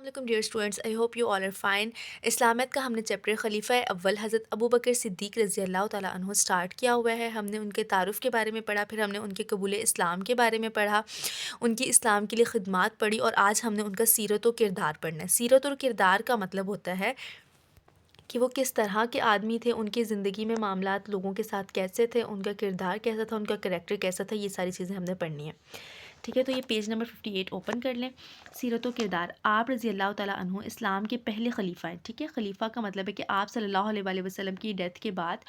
Assalamualaikum dear students, I hope you all are fine. इस्लामियत का हमने chapter खलीफा अव्वल हज़रत अबू बकर सिद्दीक़ रज़ी अल्लाह ताला अन्हु स्टार्ट किया हुआ है। हमने उनके तारुफ़ के बारे में पढ़ा, फिर हमने उनके कबूल इस्लाम के बारे में पढ़ा, उनकी इस्लाम के लिए खिदमात पढ़ी और आज हमने उनका सीरत व किरदार पढ़ना है। सीरत और किरदार का मतलब होता है कि वो किस तरह के आदमी थे, उनकी ज़िंदगी में मामलात लोगों के साथ कैसे थे, उनका किरदार कैसा था, उनका करैक्टर कैसा था, ये सारी चीज़ें हमने पढ़नी है। ठीक है, तो ये पेज नंबर 58 ओपन कर लें। सीरत व किरदार। आप रज़ी अल्लाह ताला अन्हु इस्लाम के पहले खलीफा हैं। ठीक है, खलीफा का मतलब है कि आप सल्लल्लाहु अलैहि वसल्लम की डेथ के बाद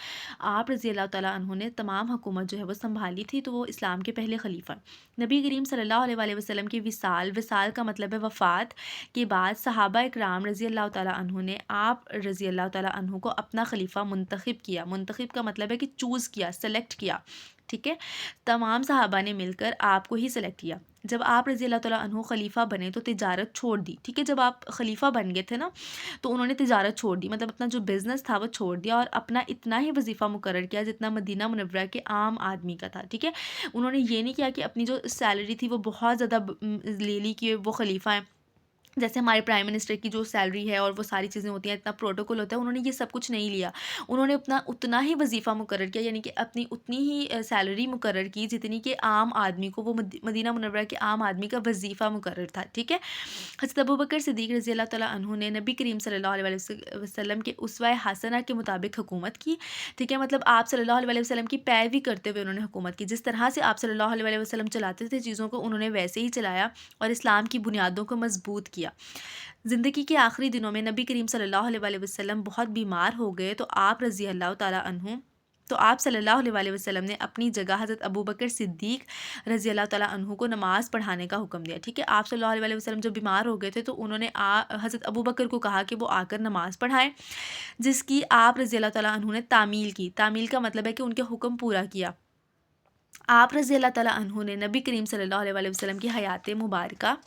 आप रज़ी अल्लाह ताला अन्हु ने तमाम हुकूमत जो है वो संभाली थी, तो वो इस्लाम के पहले खलीफा। नबी करीम सल्लल्लाहु अलैहि वसल्लम की विसाल का मतलब है वफ़ात के बाद सहाबा इकराम रज़ी अल्लाह ताला अन्हु ने आप रज़ी अल्लाह ताला अन्हु को अपना खलीफा मुंतखब किया। मुंतखब का मतलब है कि चूज़ किया, सेलेक्ट किया। ठीक है, तमाम सहाबा ने मिलकर आपको ही सेलेक्ट किया। जब आप रज़ी अल्लाह ताला अन्हु खलीफा बने तो तिजारत छोड़ दी। ठीक है, जब आप खलीफा बन गए थे ना, तो उन्होंने तिजारत छोड़ दी, मतलब अपना जो बिज़नेस था वो छोड़ दिया और अपना इतना ही वजीफ़ा मुकर्रर किया जितना मदीना मुनव्वरा के आम आदमी का था। ठीक है, उन्होंने ये नहीं किया कि अपनी जो सैलरी थी वो बहुत ज़्यादा ले ली कि वो खलीफा हैं। जैसे हमारे प्राइम मिनिस्टर की जो सैलरी है और वो सारी चीज़ें होती हैं, इतना प्रोटोकॉल होता है, उन्होंने ये सब कुछ नहीं लिया। उन्होंने अपना उतना ही वजीफ़ा मुकर्रर किया, यानी कि अपनी उतनी ही सैलरी मुकर्रर की जितनी कि आम आदमी को, वो मदीना मुनव्वरा के आम आदमी का वजीफ़ा मुकर्रर था। ठीक है, हज़रत अबू बकर सिद्दीक़ रज़ी अल्लाह ताला अन्हु ने नबी करीम सल्लल्लाहु अलैहि वसल्लम के उसवा हसना के मुताबिक हुकूमत की। ठीक है, मतलब आप सल्लल्लाहु अलैहि वसल्लम की पैरवी करते हुए उन्होंने हुकूमत की। जिस तरह से आप सल्लल्लाहु अलैहि वसल्लम चलाते थे चीज़ों को, उन्होंने वैसे ही चलाया और इस्लाम की बुनियादों को मज़बूत किया। ज़िंदगी के आखिरी दिनों में नबी करीम सल्लल्लाहु अलैहि वसल्लम बहुत बीमार हो गए, तो आप रज़ी अल्लाह ताला अन्हु तो आप सल्लल्लाहु अलैहि वसल्लम ने अपनी जगह हज़रत अबू बकर सिद्दीक़ रज़ी अल्लाह ताला अन्हु को नमाज़ पढ़ाने का हुक्म दिया। ठीक है, आप सल्लल्लाहु अलैहि वसल्लम जब बीमार हो गए थे तो उन्होंने हज़रत अबू बकर को कहा कि वो आकर नमाज़ पढ़ाएँ, जिसकी आप रज़ी अल्लाह ताला अन्हु ने तामील की। तामील का मतलब है कि उनके हुक्म पूरा किया। आप रज़ी अल्लाह ताला अन्हु ने नबी करीम सल्लल्लाहु अलैहि वसल्लम की हयात मुबारका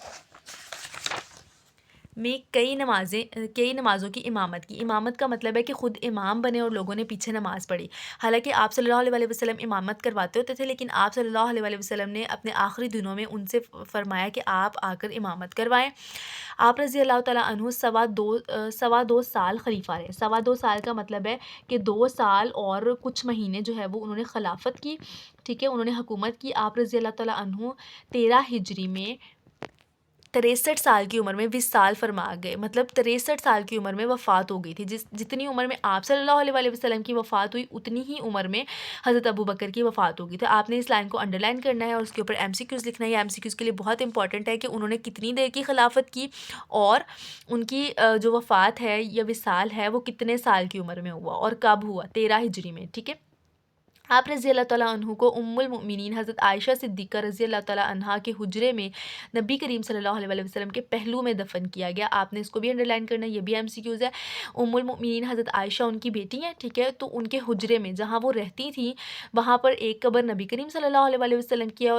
में कई नमाज़ों की इमामत की। इमामत का मतलब है कि ख़ुद इमाम बने और लोगों ने पीछे नमाज़ पढ़ी। हालाँकि आप सल्लल्लाहु अलैहि वसल्लम इमामत करवाते होते थे, लेकिन आप सल्लल्लाहु अलैहि वसल्लम ने अपने आखिरी दिनों में उनसे फ़रमाया कि आप आकर इमामत करवाएँ। आप रज़ी अल्लाह ताला अन्हु सवा दो साल खलीफा रहे। सवा दो साल का मतलब है कि 2 साल और कुछ महीने जो है वो उन्होंने खिलाफत की। ठीक है, उन्होंने हुकूमत की। आप रज़ी अल्लाह ताला अन्हु 13 हिजरी में 63 साल की उम्र में विसाल फरमा गए, मतलब 63 साल की उम्र में वफ़ात हो गई थी। जितनी उम्र में आप सल्लल्लाहु अलैहि वसल्लम की वफ़ात हुई, उतनी ही उम्र में हज़रत अबू बकर की वफ़ात हो गई। तो आपने इस लाइन को अंडरलाइन करना है और उसके ऊपर एमसीक्यूज़ लिखना है। ये एमसीक्यूज़ के लिए बहुत इंपॉर्टेंट है कि उन्होंने कितनी देर की खिलाफत की और उनकी जो वफ़ात है या विसाल है वो कितने साल की उम्र में हुआ और कब हुआ, 13 हिजरी में। ठीक है, आप रज़ी अल्लाह ताला अन्हु को उम्मुल मोमिनीन हज़रत आयशा सिद्दीक़ा रज़ी अल्लाह ताला अन्हा के हुजरे में नबी करीम सल्लल्लाहु अलैहि वसल्लम के पहलू में दफ़न किया गया। आपने इसको भी अंडरलाइन करना है, ये भी एमसीक्यूज़ है। उम्मुल मोमिनीन हज़रत आयशा उनकी बेटी हैं। ठीक है, तो उनके हुजरे में जहाँ वो रहती थी, वहाँ पर एक कब्र नबी करीम सल्लल्लाहु अलैहि वसल्लम की है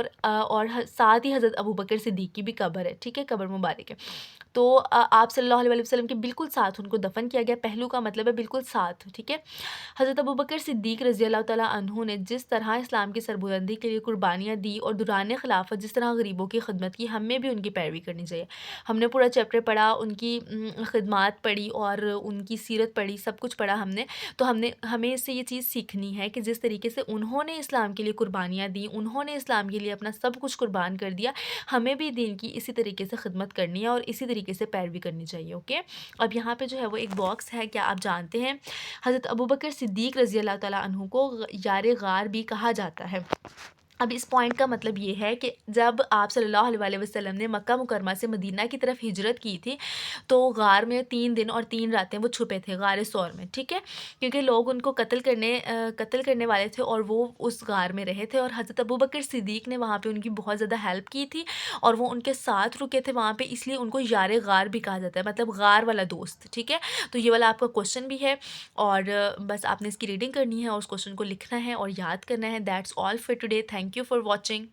और साथ ही हज़रत अबू बकर सिद्दीक़ की भी कब्र है। ठीक है, कब्र मुबारक है। तो आप सल्लल्लाहु अलैहि वसल्लम के बिल्कुल साथ उनको दफ़न किया गया। पहलू का मतलब है बिल्कुल साथ। ठीक है, हज़रत अबू बकर सिद्दीक़ रज़ी अल्लाह ताला अन्हु ने जिस तरह इस्लाम की सरबुलंदी के लिए कुर्बानियाँ दी और दौरान खिलाफत जिस तरह गरीबों की खिदमत की, हमें भी उनकी पैरवी करनी चाहिए। हमने पूरा चैप्टर पढ़ा, उनकी खिदमत पढ़ी और उनकी सीरत पढ़ी, सब कुछ पढ़ा हमने। तो हमें इससे ये चीज़ सीखनी है कि जिस तरीके से उन्होंने इस्लाम के लिए कुर्बानियाँ दी, उन्होंने इस्लाम के लिए अपना सब कुछ कुर्बान कर दिया, हमें भी दीन की इसी तरीके से खिदमत करनी है और इसी तरीके से पैरवी करनी चाहिए। ओके, अब यहाँ पे जो है वो एक बॉक्स है, क्या आप जानते हैं हज़रत अबू बकर सिद्दीक़ रज़ी अल्लाह ताला अन्हु को यार गार भी कहा जाता है। अब इस पॉइंट का मतलब ये है कि जब आप सल्लल्लाहु अलैहि वसल्लम ने मक्का मुकरमा से मदीना की तरफ हिजरत की थी, तो गार में 3 दिन और 3 रातें वो छुपे थे, गार सौर में। ठीक है, क्योंकि लोग उनको कत्ल करने वाले थे और वो उस गार में रहे थे और हज़रत अबू बकर सिद्दीक़ ने वहाँ पे उनकी बहुत ज़्यादा हेल्प की थी और वो उनके साथ रुके थे वहाँ पे, इसलिए उनको यार गार भी कहा जाता है, मतलब गार वाला दोस्त। ठीक है, तो ये वाला आपका क्वेश्चन भी है और बस आपने इसकी रीडिंग करनी है और उस क्वेश्चन को लिखना है और याद करना है। That's all for today. Thank you for watching.